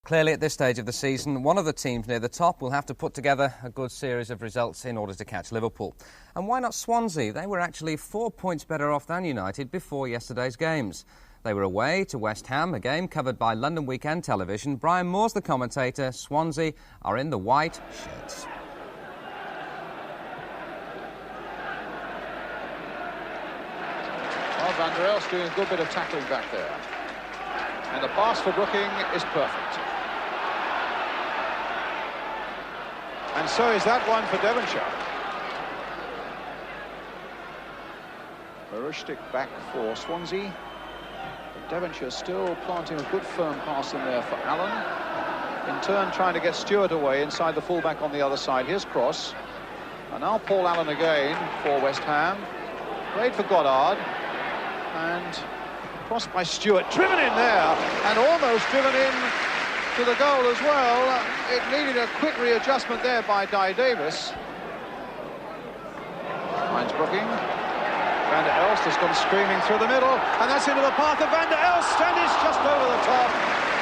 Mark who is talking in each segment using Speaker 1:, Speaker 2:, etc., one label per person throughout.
Speaker 1: Clearly, at this stage of the season, one of the teams near the top will have to put together a good series of results in order to catch Liverpool. And why not Swansea? They were actually 4 points better off than United before yesterday's games. They were away to West Ham, a game covered by London Weekend Television. Brian Moore's the commentator. Swansea are in the white shirts.
Speaker 2: Well, Van der Elst doing a good bit of tackling back there. And the pass for Brooking is perfect. And so is that one for Devonshire. Marustic back for Swansea. But Devonshire still planting a good firm pass in there for Allen. In turn trying to get Stewart away inside the fullback on the other side. Here's Cross. And now Paul Allen again for West Ham. Played for Goddard. And crossed by Stewart, driven in there, and almost driven in to the goal as well. It needed a quick readjustment there by Dye Davis. Finds Brooking. Van der Elst has gone screaming through the middle, and that's into the path of Van der Elst, and it's just over the top.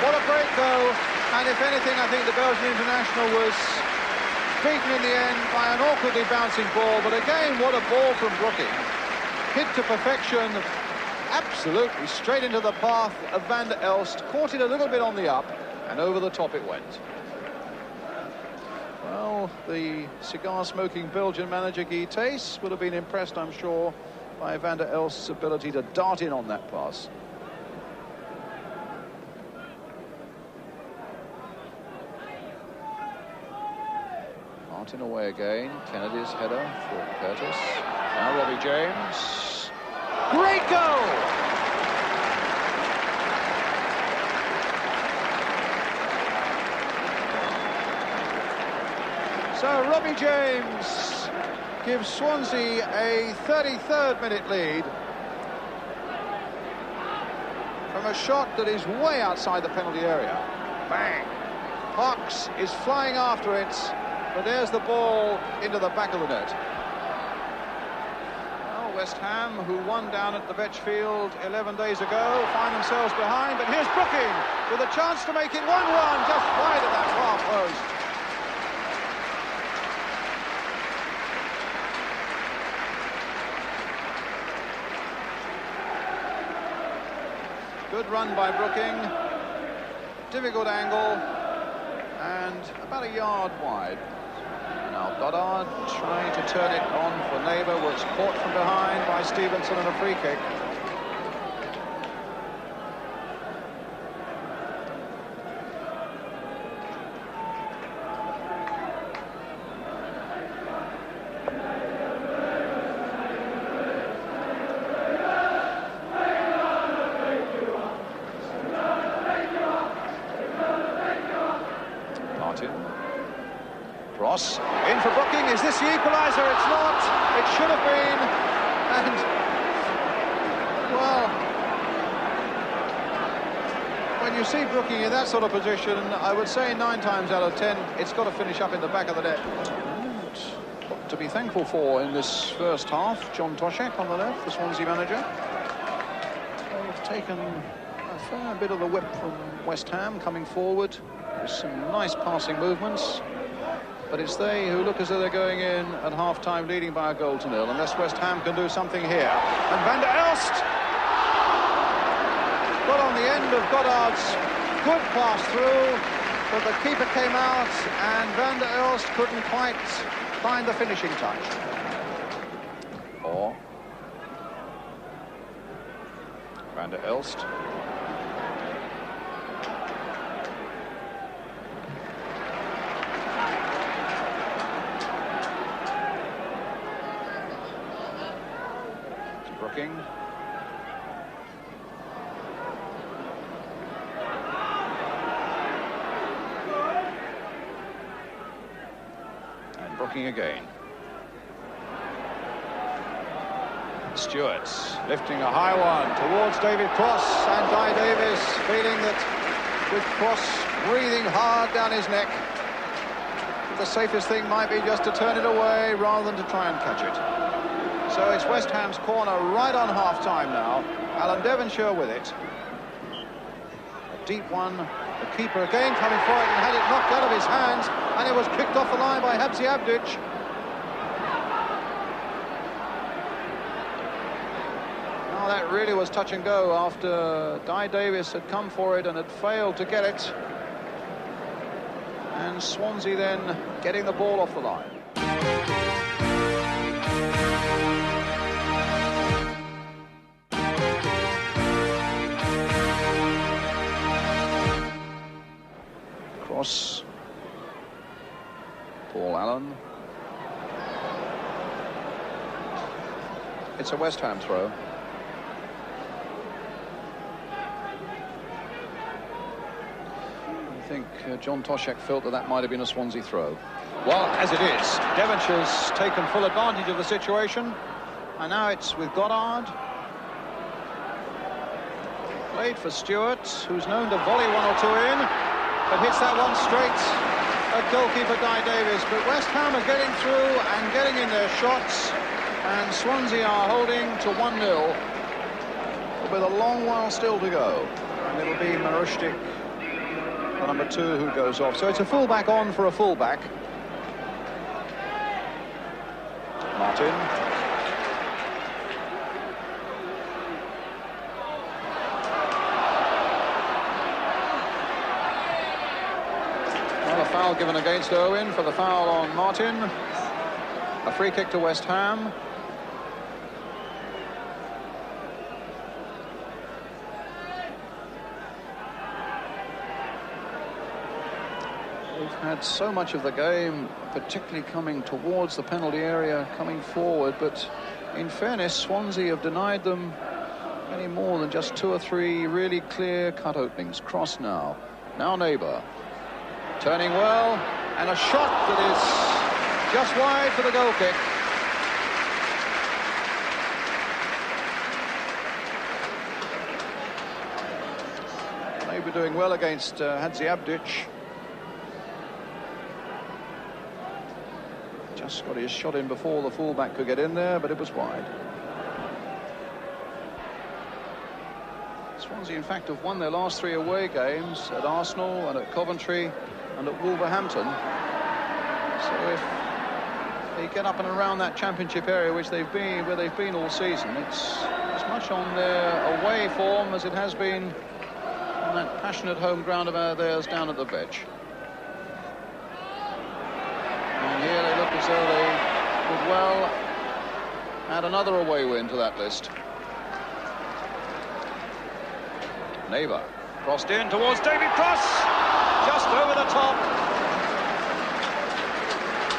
Speaker 2: What a great goal, and if anything, I think the Belgian international was beaten in the end by an awkwardly bouncing ball, but again, what a ball from Brooking. Hit to perfection. Absolutely straight into the path of Van der Elst, caught it a little bit on the up, and over the top it went. Well, the cigar-smoking Belgian manager Guy Thys would have been impressed, I'm sure, by Van der Elst's ability to dart in on that pass. Martin away again, Kennedy's header for Curtis. Now Robbie James. Great goal! So Robbie James gives Swansea a 33rd minute lead from a shot that is way outside the penalty area. Bang! Parks is flying after it, but there's the ball into the back of the net. West Ham, who won down at the Vetch Field 11 days ago, find themselves behind, but here's Brooking with a chance to make it 1-1, just wide of that far post. Good run by Brooking, difficult angle, and about a yard wide. Now Goddard trying to turn it on for Neighbour, was caught from behind by Stevenson and a free kick. Martin. Cross. In for Brooking. Is this the equaliser? It's not. It should have been. And, well, when you see Brooking in that sort of position, I would say 9 times out of 10, it's got to finish up in the back of the net. And to be thankful for in this first half, John Toshak on the left, the Swansea manager. They've taken a fair bit of the whip from West Ham coming forward with some nice passing movements. But it's they who look as though they're going in at half-time leading by a goal to nil, unless West Ham can do something here. And Van der Elst got on the end of Goddard's good pass through, but the keeper came out, and Van der Elst couldn't quite find the finishing touch. Or Van der Elst. Brooking. And Brooking again. Stewart lifting a high one towards David Cross, and Dye Davis feeling that with Cross breathing hard down his neck, the safest thing might be just to turn it away rather than to try and catch it. So it's West Ham's corner right on half-time now. Alan Devonshire with it. A deep one, a The keeper again coming for it and had it knocked out of his hands, and it was kicked off the line by Hadziabdic. Now that really was touch and go after Di Davis had come for it and had failed to get it. And Swansea then getting the ball off the line. Cross. Paul Allen. It's a West Ham throw. I think John Toshek felt that might have been a Swansea throw. Well, as it is, Devonshire's taken full advantage of the situation, and now it's with Goddard. Played for Stewart, who's known to volley one or two in, but hits that one straight at goalkeeper Di Davis. But West Ham are getting through and getting in their shots, and Swansea are holding to 1-0 with a long while still to go. And it'll be Marushtik, the number 2, who goes off. So it's a fullback on for a fullback. Martin. Well, a foul given against Owen for the foul on Martin. A free kick to West Ham. They've had so much of the game, particularly coming towards the penalty area, coming forward, but in fairness, Swansea have denied them any more than just 2 or 3 really clear-cut openings. Cross now. Now Neighbour. Turning well, and a shot that is just wide for the goal kick. Neighbour doing well against Hadziabdic. Just got his shot in before the fullback could get in there, but it was wide. Swansea, in fact, have won their last 3 away games at Arsenal and at Coventry and at Wolverhampton. So if they get up and around that championship area where they've been all season, it's as much on their away form as it has been on that passionate home ground of theirs down at the Vetch. And here they look as though they would well add another away win to that list. Neighbour crossed in towards David Cross, just over the top.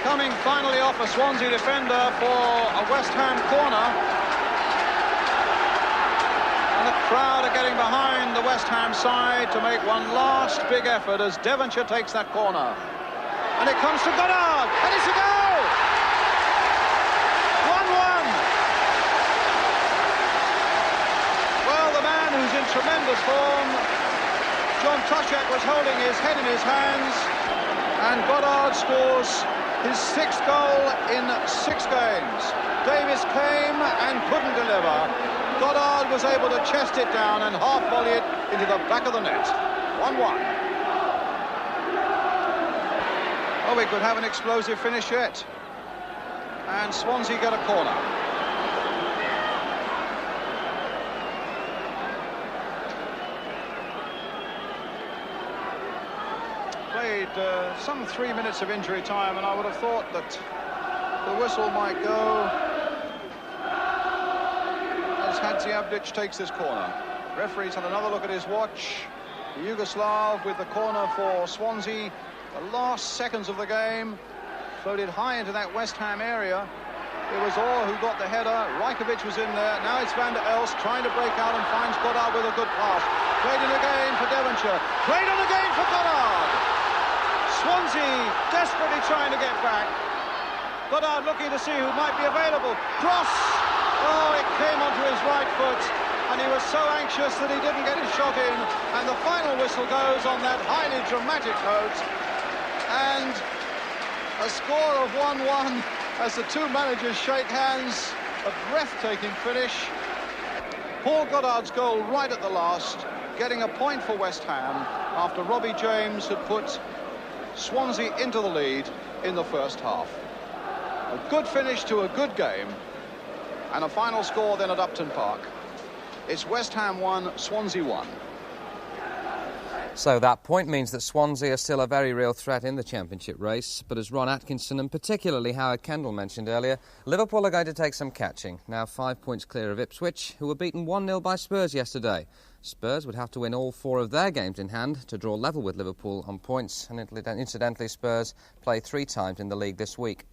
Speaker 2: Coming finally off a Swansea defender for a West Ham corner. And the crowd are getting behind the West Ham side to make one last big effort as Devonshire takes that corner. And it comes to Goddard, and it's a goal! 1-1. Well, the man who's in tremendous form, John Toshek, was holding his head in his hands, and Goddard scores his 6th goal in 6 games. Davis came and couldn't deliver. Goddard was able to chest it down and half-volley it into the back of the net. 1-1. Oh, we could have an explosive finish yet. And Swansea get a corner. Played some 3 minutes of injury time, and I would have thought that the whistle might go as Hadziabdic takes this corner. Referee's had another look at his watch. The Yugoslav with the corner for Swansea. The last seconds of the game, floated high into that West Ham area. It was Orr who got the header. Rajkovic was in there. Now it's Van der Elst trying to break out and finds Goddard with a good pass. Played in again for Devonshire. Played on again for Goddard. Swansea desperately trying to get back. Goddard looking to see who might be available. Cross. Oh, it came onto his right foot, and he was so anxious that he didn't get his shot in. And the final whistle goes on that highly dramatic note. And a score of 1-1 as the 2 managers shake hands. A breathtaking finish. Paul Goddard's goal right at the last, getting a point for West Ham. after Robbie James had put Swansea into the lead in the first half. A good finish to a good game, and a final score then at Upton Park. It's West Ham 1, Swansea 1.
Speaker 1: So that point means that Swansea are still a very real threat in the Championship race, but as Ron Atkinson and particularly Howard Kendall mentioned earlier, Liverpool are going to take some catching, now 5 points clear of Ipswich, who were beaten 1-0 by Spurs yesterday. Spurs would have to win all 4 of their games in hand to draw level with Liverpool on points, and incidentally Spurs play 3 times in the league this week.